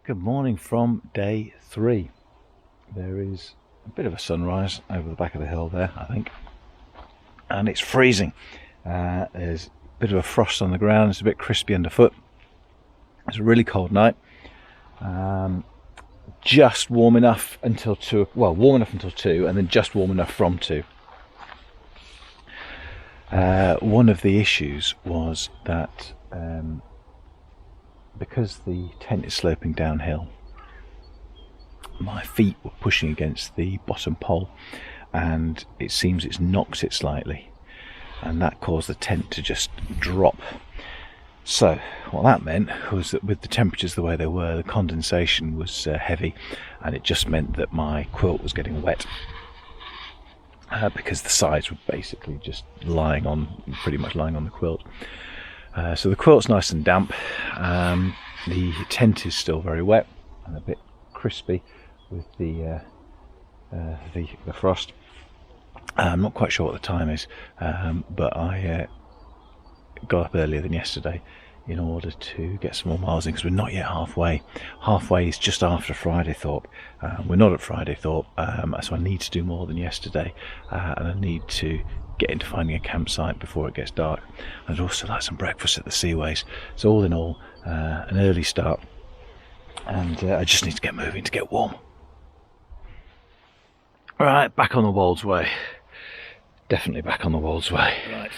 Good morning from day 3. There is a bit of a sunrise over the back of the hill there, I think, and it's freezing. There's a bit of a frost on the ground, it's a bit crispy underfoot. It's a really cold night. Just warm enough until 2, well, warm enough until 2, and then just warm enough from 2. One of the issues was that because the tent is sloping downhill, my feet were pushing against the bottom pole, and it seems it's knocked it slightly, and that caused the tent to just drop. So what that meant was that with the temperatures the way they were, the condensation was heavy, and it just meant that my quilt was getting wet, because the sides were basically just pretty much lying on the quilt. So the quilt's nice and damp. The tent is still very wet and a bit crispy with the frost. I'm not quite sure what the time is, but I got up earlier than yesterday in order to get some more miles in, because we're not yet halfway. Halfway is just after Fridaythorpe. We're not at Fridaythorpe, so I need to do more than yesterday, and I need to get into finding a campsite before it gets dark. I'd also like some breakfast at the Seaways. So all in all, an early start, and I just need to get moving to get warm. Right, back on the Wolds Way. Definitely back on the Wolds Way. Right.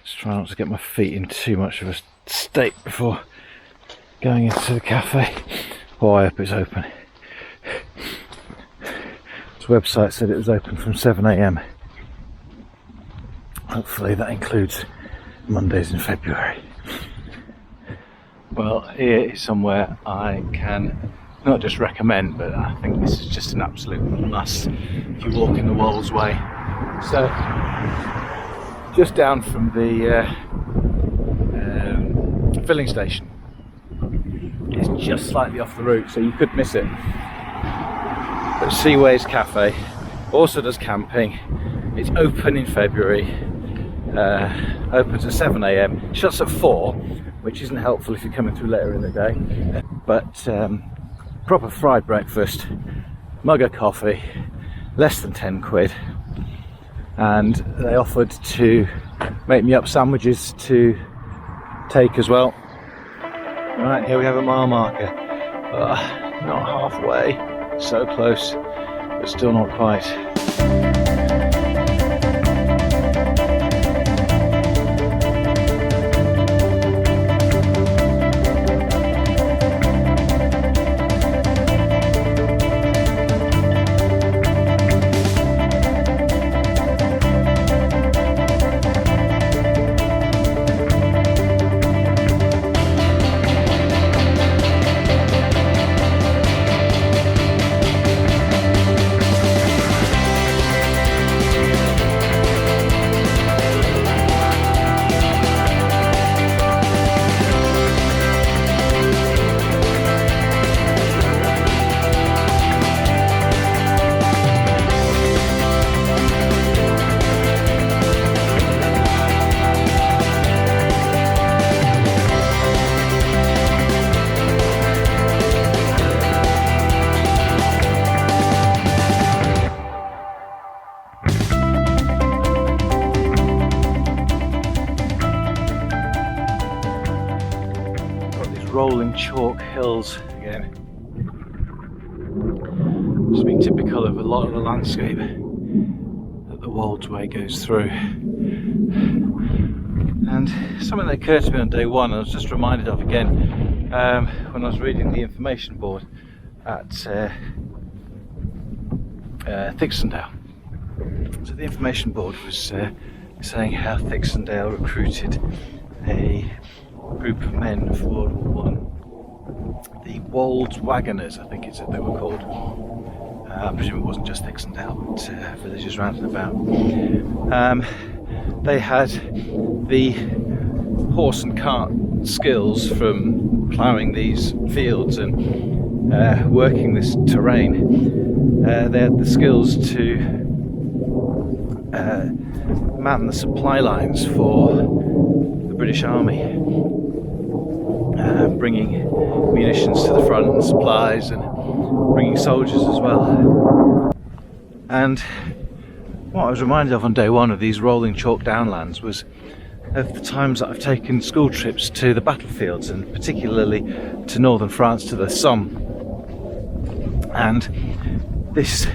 Just try not to get my feet in too much of a state before going into the cafe. Oh, I hope it's open. This website said it was open from 7 AM. Hopefully that includes Mondays in February. Well, here is somewhere I can not just recommend, but I think this is just an absolute must if you walk in the Wolds Way. So, just down from the filling station. It's just slightly off the route, so you could miss it. But Seaways Cafe also does camping. It's open in February. Opens at 7 AM, shuts at 4, which isn't helpful if you're coming through later in the day. But proper fried breakfast, mug of coffee, less than 10 quid. And they offered to make me up sandwiches to take as well. Right, here we have a mile marker. Not halfway, so close, but still not quite. Rolling chalk hills again. It's been typical of a lot of the landscape that the Wolds Way goes through. And something that occurred to me on day 1, I was just reminded of again when I was reading the information board at Trekkertent. So the information board was saying how Trekkertent recruited a group of men for World War I, the Wolds Wagoners, I think it's what they were called. I presume it wasn't just Trekkertent, but villages round and about. They had the horse and cart skills from ploughing these fields and working this terrain. They had the skills to man the supply lines for the British Army. bringing munitions to the front and supplies, and bringing soldiers as well. And what I was reminded of on day one of these rolling chalk downlands was of the times that I've taken school trips to the battlefields, and particularly to northern France, to the Somme. And this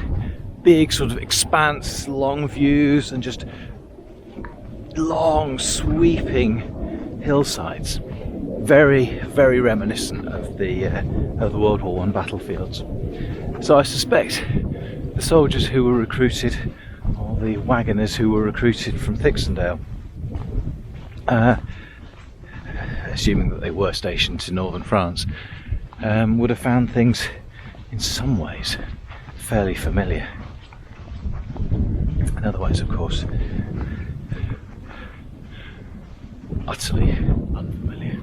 big sort of expanse, long views, and just long sweeping hillsides, very, very reminiscent of the World War I battlefields. So I suspect the soldiers who were recruited, or the wagoners who were recruited from Thixondale, assuming that they were stationed in northern France, would have found things in some ways fairly familiar. In other ways, of course, utterly unfamiliar.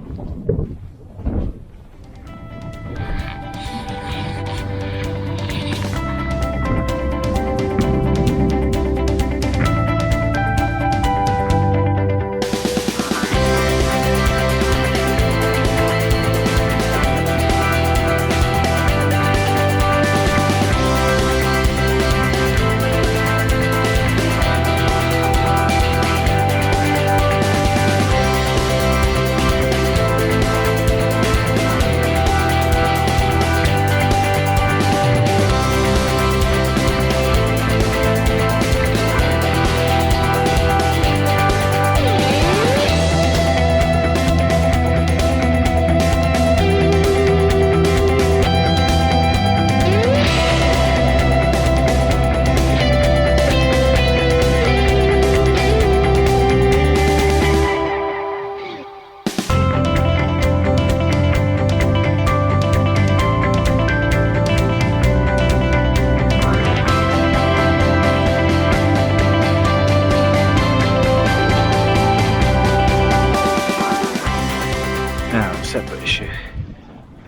Separate issue.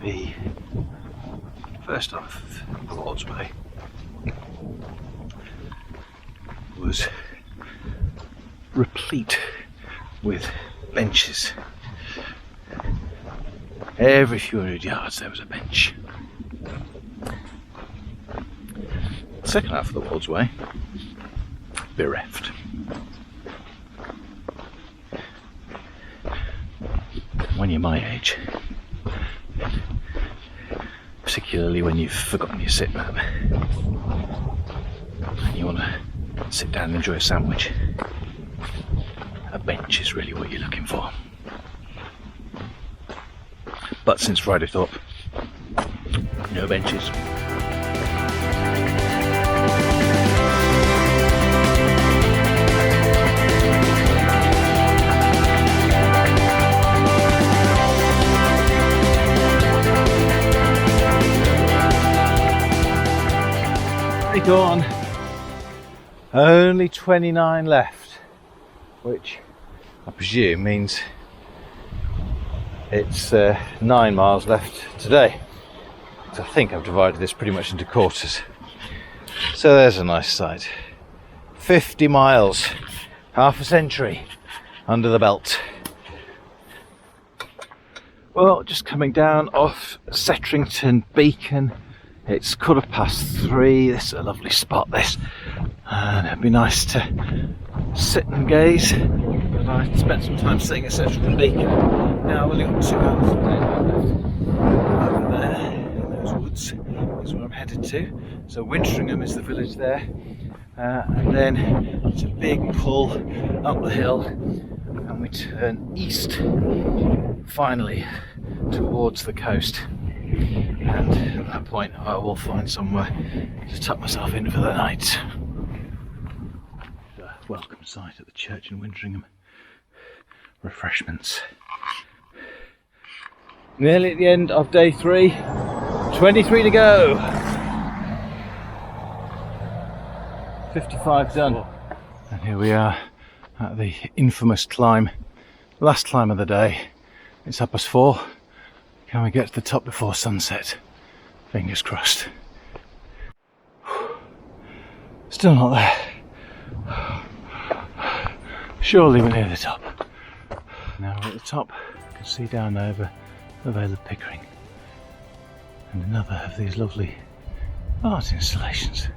The first half of the Wolds Way was replete with benches. Every few hundred yards there was a bench. The second half of the Wolds Way, bereft. When you're my age, particularly when you've forgotten your sit map and you want to sit down and enjoy a sandwich, a bench is really what you're looking for. But since Fridaythorpe, no benches. Gone. Only 29 left, which I presume means it's 9 miles left today. So I think I've divided this pretty much into quarters. So there's a nice sight. 50 miles, half a century under the belt. Well, just coming down off Trekkertent Beacon. It's 3:15. This is a lovely spot, this, and it'd be nice to sit and gaze. But I spent some time staying at Trekkertent Beacon. Now I've only got 2 hours of daylight over there in those woods. Is where I'm headed to. So Wintringham is the village there, and then it's a big pull up the hill, and we turn east finally towards the coast. And at that point I will find somewhere to tuck myself in for the night. A welcome sight at the church in Wintringham. Refreshments. Nearly at the end of day 3. 23 to go. 55 done. And here we are at the infamous climb. Last climb of the day. It's 4:30. Can we get to the top before sunset? Fingers crossed. Still not there. Surely we're near the top. Now we're at the top. You can see down over the Vale of Pickering, and another of these lovely art installations.